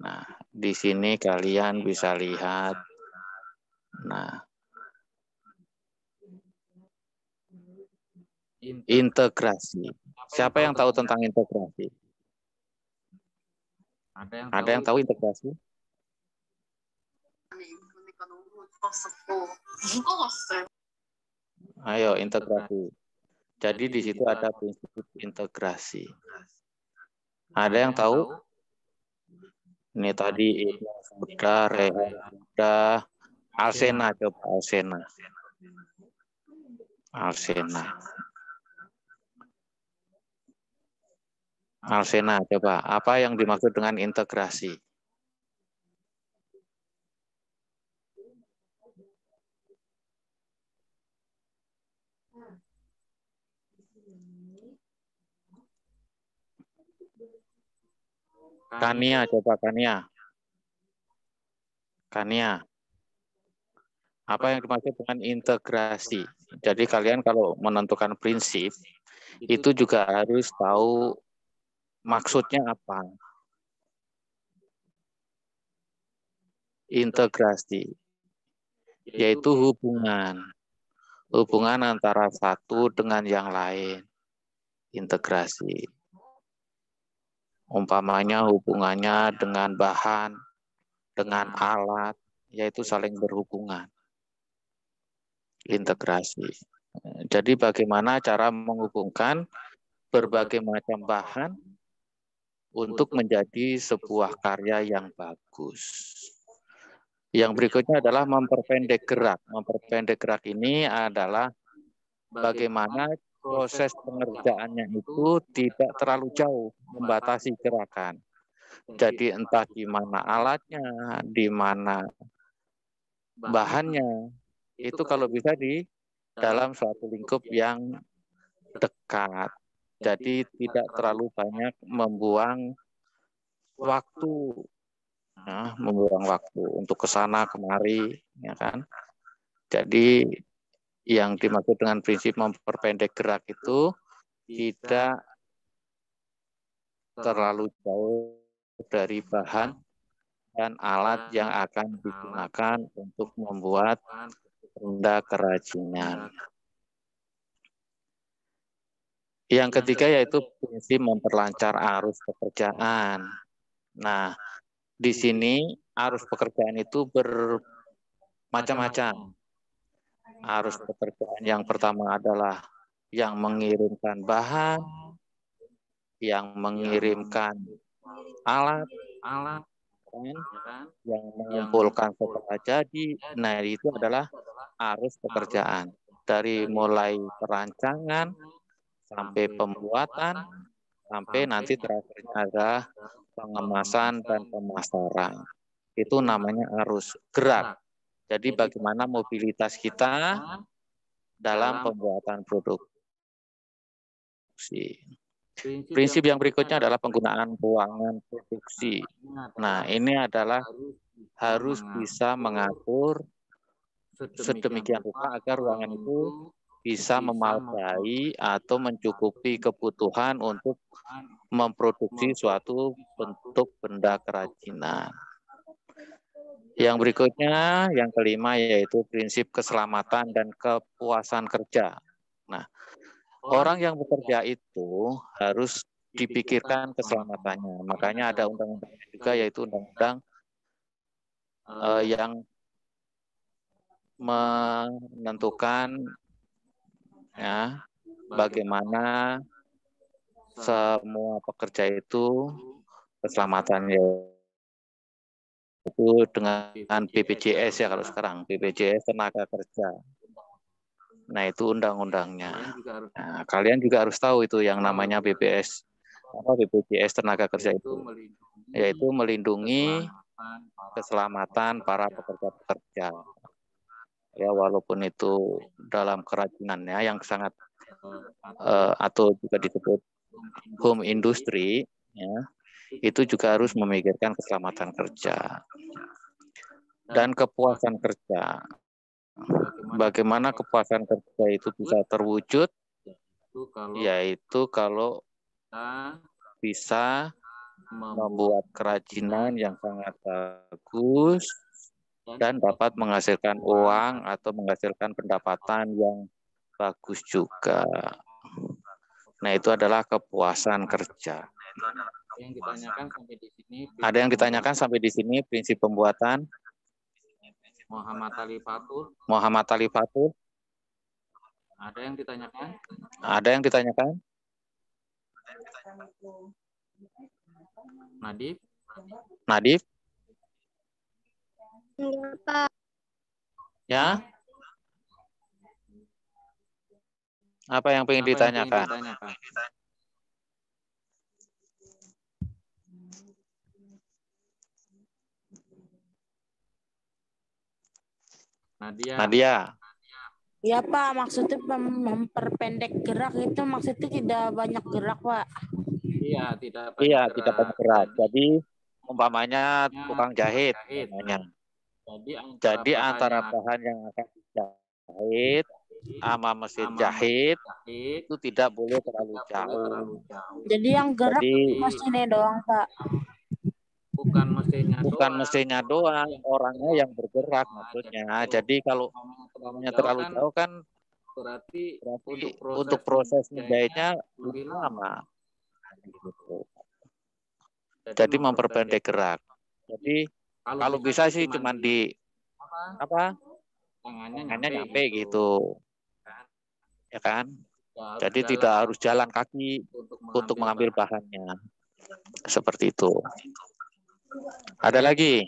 [SPEAKER 1] Nah, di sini kalian bisa lihat. Nah, integrasi. Siapa yang tahu tentang integrasi? Ada yang tahu integrasi? Ayo, integrasi. Jadi di situ ada prinsip integrasi. Ada yang tahu? Ini tadi sudah, Rehan sudah, Alsena coba Alsena. Alsena. Alsena coba, apa yang dimaksud dengan integrasi? Kania, coba Kania. Kania. Apa yang dimaksud dengan integrasi? Jadi kalian kalau menentukan prinsip, itu juga harus tahu maksudnya apa. Integrasi, yaitu hubungan. Hubungan antara satu dengan yang lain. Integrasi. Umpamanya hubungannya dengan bahan, dengan alat, yaitu saling berhubungan. Integrasi. Jadi bagaimana cara menghubungkan berbagai macam bahan untuk menjadi sebuah karya yang bagus. Yang berikutnya adalah memperpendek gerak. Memperpendek gerak ini adalah bagaimana proses pengerjaannya itu tidak terlalu jauh membatasi gerakan. Jadi entah di mana alatnya, di mana bahannya. Itu kalau bisa di dalam suatu lingkup yang dekat. Jadi tidak terlalu banyak membuang waktu. Nah, membuang waktu untuk ke sana kemari, ya kan? Jadi yang dimaksud dengan prinsip memperpendek gerak itu tidak terlalu jauh dari bahan dan alat yang akan digunakan untuk membuat benda kerajinan. Yang ketiga yaitu prinsip memperlancar arus pekerjaan. Nah, di sini arus pekerjaan itu bermacam-macam. Arus pekerjaan yang pertama adalah yang mengirimkan bahan, yang mengirimkan alat, yang mengumpulkan setelah jadi. Nah, itu adalah arus pekerjaan. Dari mulai perancangan, sampai pembuatan, sampai nanti terakhirnya ada pengemasan dan pemasaran. Itu namanya arus gerak. Jadi bagaimana mobilitas kita dalam pembuatan produksi. Prinsip yang berikutnya adalah penggunaan ruangan produksi. Nah, ini adalah harus bisa mengatur sedemikian rupa agar ruangan itu bisa memadai atau mencukupi kebutuhan untuk memproduksi suatu bentuk benda kerajinan. Yang berikutnya, yang kelima, yaitu prinsip keselamatan dan kepuasan kerja. Nah, orang yang bekerja itu harus dipikirkan keselamatannya. Makanya ada undang-undang juga, yaitu undang-undang yang menentukan ya bagaimana semua pekerja itu keselamatannya itu dengan BPJS ya kalau sekarang, BPJS tenaga kerja. Nah, itu undang-undangnya. Nah, kalian juga harus tahu itu yang namanya BPJS tenaga kerja itu, yaitu melindungi keselamatan para pekerja-pekerja. Ya, walaupun itu dalam kerajinannya yang sangat atau juga disebut home industry, ya, itu juga harus memikirkan keselamatan kerja dan kepuasan kerja. Bagaimana kepuasan kerja itu bisa terwujud? Yaitu kalau bisa membuat kerajinan yang sangat bagus dan dapat menghasilkan uang atau menghasilkan pendapatan yang bagus juga. Nah, itu adalah kepuasan kerja. Ada yang ditanyakan sampai di sini prinsip pembuatan?
[SPEAKER 7] Muhammad Ali Fatul.
[SPEAKER 1] Muhammad Ali Fatul.
[SPEAKER 7] Ada yang ditanyakan?
[SPEAKER 1] Ada yang ditanyakan?
[SPEAKER 7] Nadif.
[SPEAKER 1] Nadif? Ya? Apa yang ingin ditanyakan? Nadia.
[SPEAKER 4] Ya Pak, maksudnya memperpendek gerak itu maksudnya tidak banyak gerak Pak.
[SPEAKER 7] Iya, tidak
[SPEAKER 1] banyak gerak. Jadi umpamanya tukang jahit. Jadi antara bahan yang akan dijahit sama mesin jahit itu tidak boleh terlalu jauh.
[SPEAKER 4] Jadi yang gerak mesinnya doang Pak.
[SPEAKER 7] Bukan
[SPEAKER 1] mesinnya doang, orangnya yang bergerak maksudnya. Jadi kalau orangnya terlalu jauh kan berarti untuk proses menjahitnya lebih lama. Jadi memperpendek gerak. Jadi kalau bisa sih cuma di tangannya nyampe gitu. Ya kan? Jadi tidak harus jalan kaki untuk mengambil bahannya. Seperti itu. Ada lagi?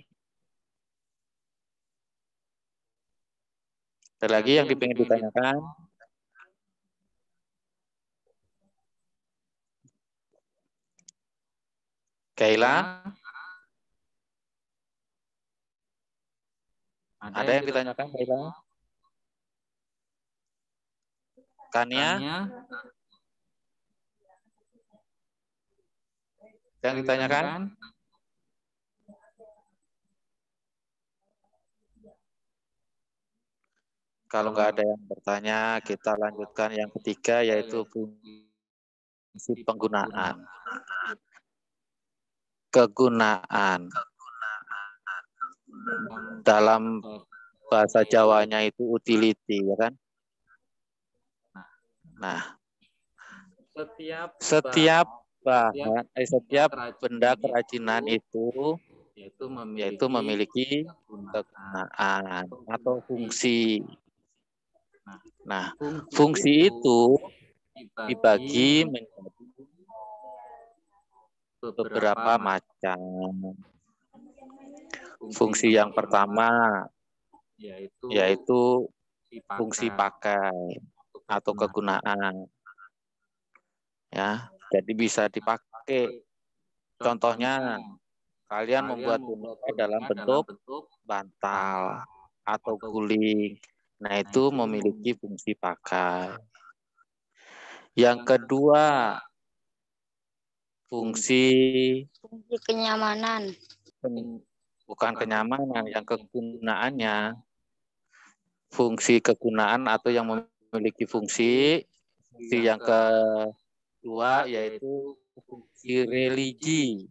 [SPEAKER 1] Ada lagi yang ingin ditanyakan? Kaila? Ada yang ditanyakan, Baiklah? Kania? Yang ditanyakan? Kalau nggak ada yang bertanya, kita lanjutkan yang ketiga, yaitu fungsi penggunaan. Kegunaan. Dalam bahasa Jawanya itu utility, ya kan? Nah, setiap benda kerajinan itu yaitu memiliki kegunaan atau fungsi. Nah, fungsi itu dibagi menjadi beberapa macam. Fungsi yang pertama yaitu fungsi pakai atau kegunaan. Ya, jadi bisa dipakai. Contohnya, kalian membuat boneka dalam bentuk bantal atau guling. Nah, itu memiliki fungsi pakai. Yang kedua, fungsi
[SPEAKER 6] kenyamanan.
[SPEAKER 1] Bukan kenyamanan, yang kegunaannya. Fungsi kegunaan atau yang memiliki fungsi yang kedua yaitu fungsi religi.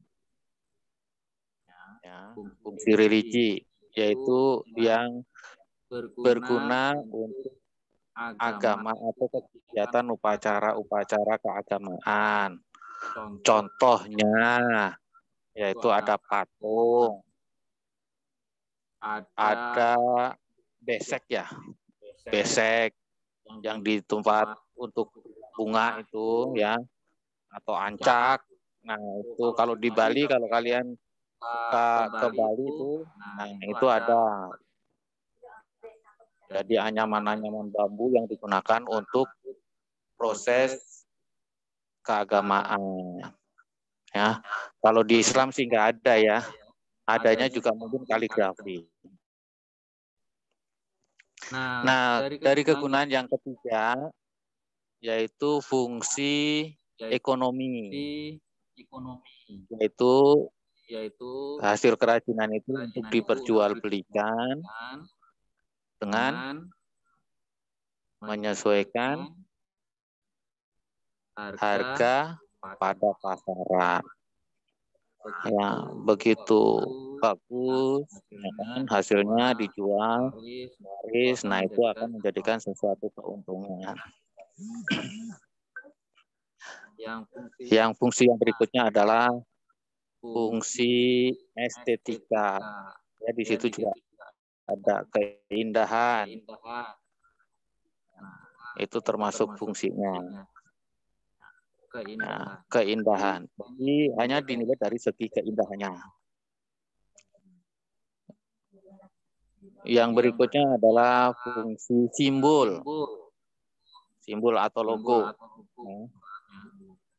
[SPEAKER 1] Ya, fungsi religi yaitu yang berguna untuk agama atau kegiatan upacara keagamaan. Contohnya yaitu ada patung, ada besek ya, besek yang di tempat untuk bunga itu ya, atau ancak. Nah itu kalau di Bali, kalau kalian ke Bali itu, nah itu ada. Jadi anyaman-anyaman bambu yang digunakan untuk proses keagamaan. Ya, kalau di Islam sih nggak ada ya. Adanya juga mungkin kaligrafi. Nah, dari kegunaan yang ketiga yaitu fungsi ekonomi. Yaitu hasil kerajinan itu untuk diperjualbelikan dengan menyesuaikan harga pada pasaran. Ya, begitu bagus, ya kan, hasilnya dijual laris, nah itu akan menjadikan sesuatu keuntungan. Yang fungsi yang berikutnya adalah fungsi estetika. Ya, di situ juga ada keindahan. Itu termasuk fungsinya. Nah, keindahan. Jadi hanya dinilai dari segi keindahannya. Yang berikutnya adalah fungsi simbol. Simbol atau logo.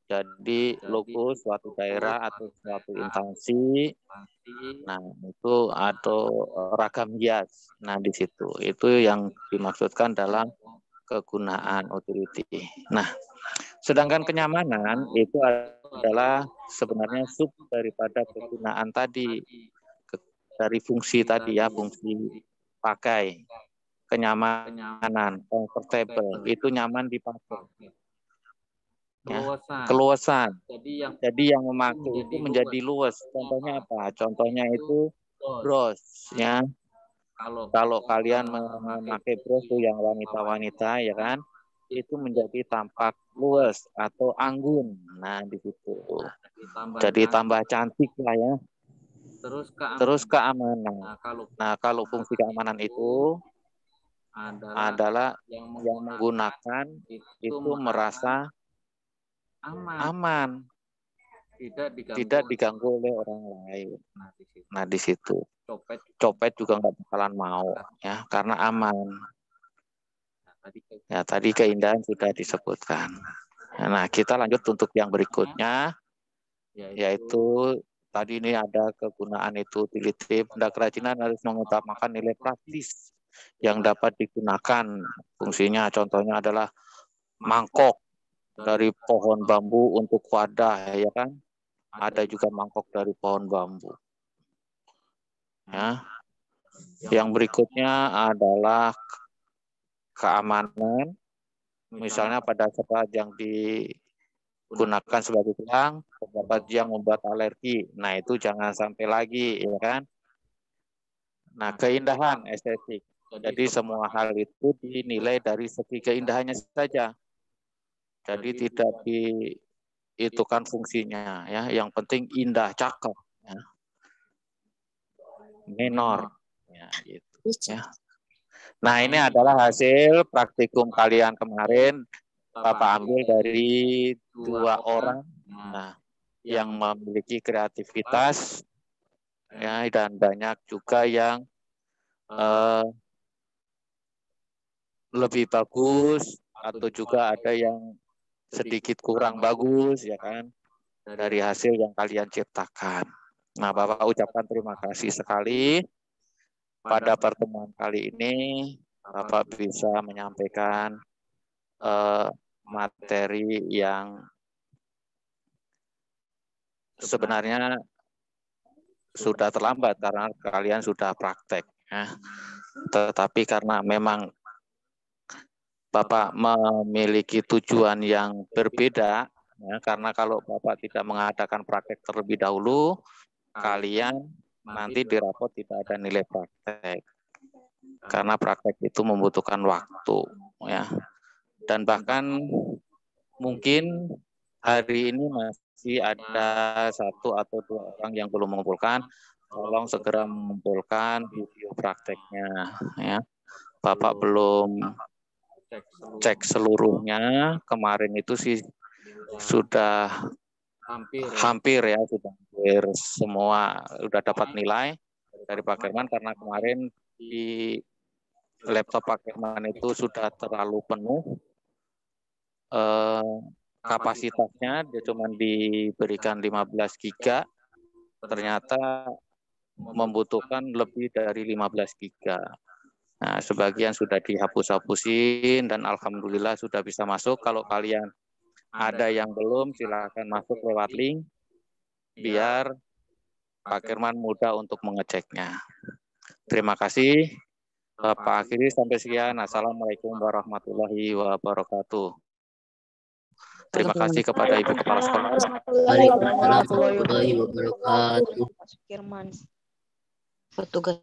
[SPEAKER 1] Jadi logo suatu daerah atau suatu instansi. Nah, itu atau ragam hias. Nah, di situ. Itu yang dimaksudkan dalam kegunaan utility. Nah, sedangkan kenyamanan itu adalah sebenarnya sub daripada kegunaan tadi, dari fungsi tadi ya, fungsi pakai, kenyamanan, comfortable, itu nyaman dipakai. Ya, keluasan. Jadi yang memakai itu menjadi luas. Contohnya apa? Contohnya itu bros, ya. Kalau kalian memakai bros tuh yang wanita-wanita, ya kan? Itu menjadi tampak luas atau anggun. Nah, di situ. Jadi tambah cantik lah ya. Terus keamanan. Nah, kalau fungsi keamanan itu adalah yang menggunakan itu merasa aman. Tidak diganggu oleh orang lain. Nah, di situ. Copet juga nggak bakalan mau ya, karena aman. Ya, tadi keindahan sudah disebutkan. Nah, kita lanjut untuk yang berikutnya, yaitu tadi ini ada kegunaan itu utility. Benda kerajinan harus mengutamakan nilai praktis yang dapat digunakan. Fungsinya contohnya adalah mangkok dari pohon bambu untuk wadah, ya kan? Ada juga mangkok dari pohon bambu. Ya. Yang berikutnya adalah keamanan. Misalnya pada saat yang digunakan sebagai gelang, terdapat yang membuat alergi. Nah, itu jangan sampai lagi, ya kan? Nah, keindahan estetik. Jadi semua hal itu dinilai dari segi keindahannya saja. Jadi tidak diitukan fungsinya, ya. Yang penting indah, cakep, ya. Minor, ya, gitu, ya. Nah, ini adalah hasil praktikum kalian kemarin. Bapak ambil dari 2 orang yang memiliki kreativitas, ya, dan banyak juga yang lebih bagus atau juga ada yang sedikit kurang bagus, ya kan, dari hasil yang kalian ciptakan. Nah, Bapak ucapkan terima kasih sekali. Pada pertemuan kali ini, Bapak bisa menyampaikan materi yang sebenarnya sudah terlambat karena kalian sudah praktek. Ya. Tetapi karena memang Bapak memiliki tujuan yang berbeda, ya, karena kalau Bapak tidak mengadakan praktek terlebih dahulu, kalian nanti di rapot tidak ada nilai praktek. Karena praktek itu membutuhkan waktu, ya. Dan bahkan mungkin hari ini masih ada 1 atau 2 orang yang belum mengumpulkan. Tolong segera mengumpulkan video prakteknya, ya. Bapak belum cek seluruhnya. Kemarin itu sih sudah hampir ya, sudah hampir semua sudah dapat nilai dari Pak Kerman, karena kemarin di laptop Pak Kerman itu sudah terlalu penuh kapasitasnya, dia cuma diberikan 15 giga, ternyata membutuhkan lebih dari 15 giga. Nah, sebagian sudah dihapus-hapusin dan alhamdulillah sudah bisa masuk. Kalau kalian ada yang belum, silakan masuk lewat link biar Pak Kerman mudah untuk mengeceknya. Terima kasih. Bapak akhiri sampai sekian. Assalamualaikum warahmatullahi wabarakatuh. Terima kasih kepada Ibu Kepala Sekolah.
[SPEAKER 3] Waalaikumsalam warahmatullahi wabarakatuh.
[SPEAKER 6] Firman. Petugas